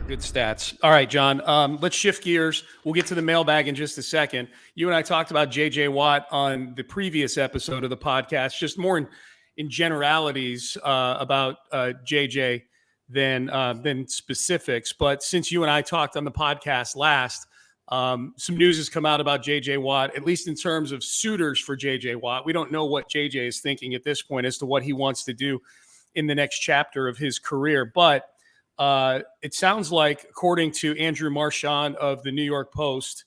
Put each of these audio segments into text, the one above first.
Good stats. All right, John, let's shift gears. We'll get to the mailbag in just a second. You and I talked about J.J. Watt on the previous episode of the podcast, just more in generalities about J.J. than specifics. But since you and I talked on the podcast last, some news has come out about J.J. Watt, at least in terms of suitors for J.J. Watt. We don't know what J.J. is thinking at this point as to what he wants to do in the next chapter of his career. But it sounds like, according to Andrew Marchand of the New York Post,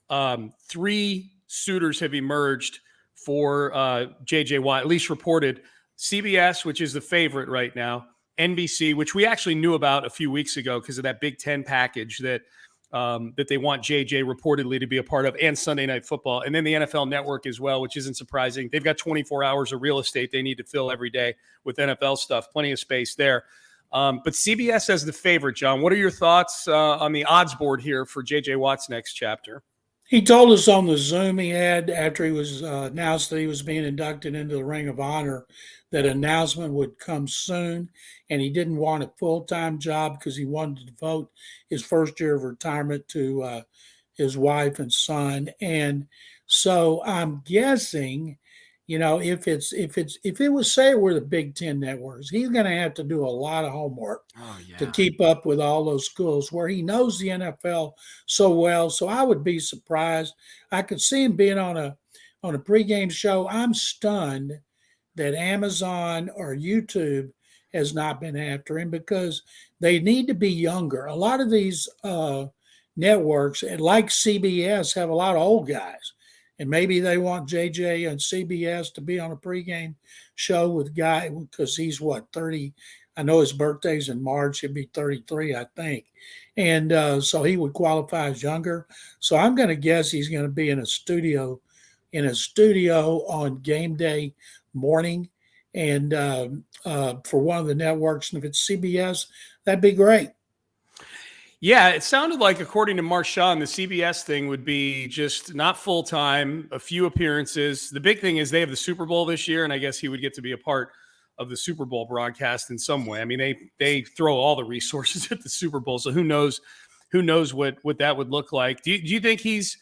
3 suitors have emerged for J.J. Watt, at least reported. CBS, which is the favorite right now, NBC, which we actually knew about a few weeks ago because of that Big Ten package that they want J.J. reportedly to be a part of, and Sunday Night Football, and then the NFL Network as well, which isn't surprising. They've got 24 hours of real estate they need to fill every day with NFL stuff, plenty of space there. But CBS as the favorite, John. What are your thoughts on the odds board here for J.J. Watt's next chapter? He told us on the Zoom he had after he was announced that he was being inducted into the Ring of Honor that announcement would come soon, and he didn't want a full-time job because he wanted to devote his first year of retirement to his wife and son. And so I'm guessing, if it was, say, we're the Big Ten networks, he's going to have to do a lot of homework to keep up with all those schools where he knows the NFL so well. So I would be surprised. I could see him being on a pregame show. I'm stunned that Amazon or YouTube has not been after him because they need to be younger. A lot of these networks, like CBS, have a lot of old guys. And maybe they want JJ and CBS to be on a pregame show with Guy because he's 30. I know his birthday's in March. He'll be 33, I think. And so he would qualify as younger. So I'm going to guess he's going to be in a studio on game day morning and for one of the networks. And if it's CBS, that'd be great. Yeah, it sounded like, according to Marchand, the CBS thing would be just not full-time, a few appearances. The big thing is they have the Super Bowl this year, and I guess he would get to be a part of the Super Bowl broadcast in some way. I mean, they throw all the resources at the Super Bowl, so who knows what that would look like. Do you think he's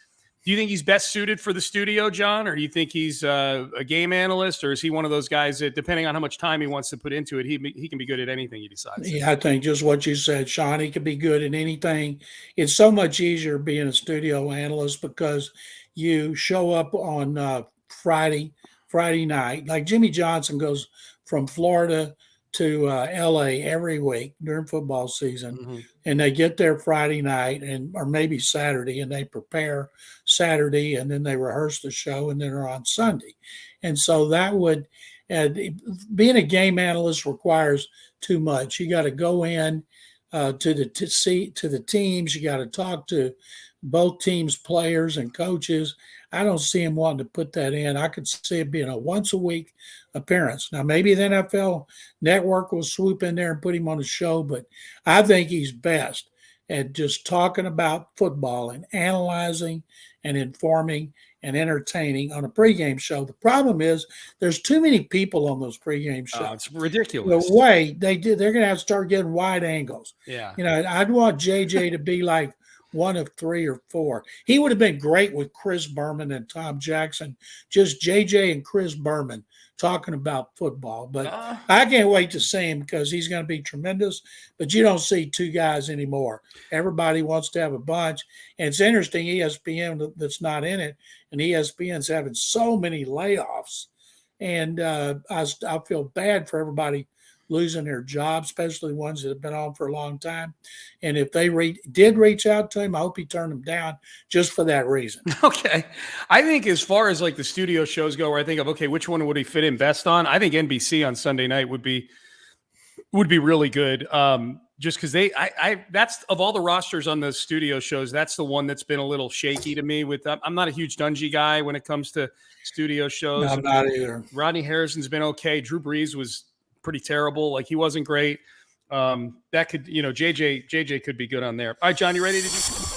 best suited for the studio, John, or do you think he's a game analyst, or is he one of those guys that, depending on how much time he wants to put into it, he can be good at anything he decides? Yeah, I think just what you said, Sean, he could be good at anything. It's so much easier being a studio analyst because you show up on Friday night. Like Jimmy Johnson goes from Florida to LA every week during football season, and they get there Friday night or maybe Saturday, and they prepare Saturday, and then they rehearse the show, and then they're on Sunday. And so that would being a game analyst requires too much. You got to go in to the teams. You got to talk to both teams' players and coaches. I don't see him wanting to put that in. I could see it being a once-a-week appearance. Now, maybe the NFL Network will swoop in there and put him on a show, but I think he's best at just talking about football and analyzing and informing and entertaining on a pregame show. The problem is there's too many people on those pregame shows. Oh, it's ridiculous. The way they're going to have to start getting wide angles. Yeah. I'd want JJ to be like one of 3 or 4. He would have been great with Chris Berman and Tom Jackson, just JJ and Chris Berman talking about football. But I can't wait to see him because he's going to be tremendous. But you don't see 2 guys anymore. Everybody wants to have a bunch. And it's interesting, ESPN that's not in it, and ESPN's having so many layoffs. And I feel bad for everybody losing their jobs, especially ones that have been on for a long time. And if they did reach out to him, I hope he turned them down just for that reason. Okay. I think as far as like the studio shows go, where I think of, okay, which one would he fit in best on? I think NBC on Sunday night would be really good. Just because that's, of all the rosters on the studio shows, that's the one that's been a little shaky to me. I'm not a huge Dungy guy when it comes to studio shows. No, I'm not either. Rodney Harrison's been okay. Drew Brees was pretty terrible. Like, he wasn't great. That could, JJ could be good on there. All right, John, you ready to do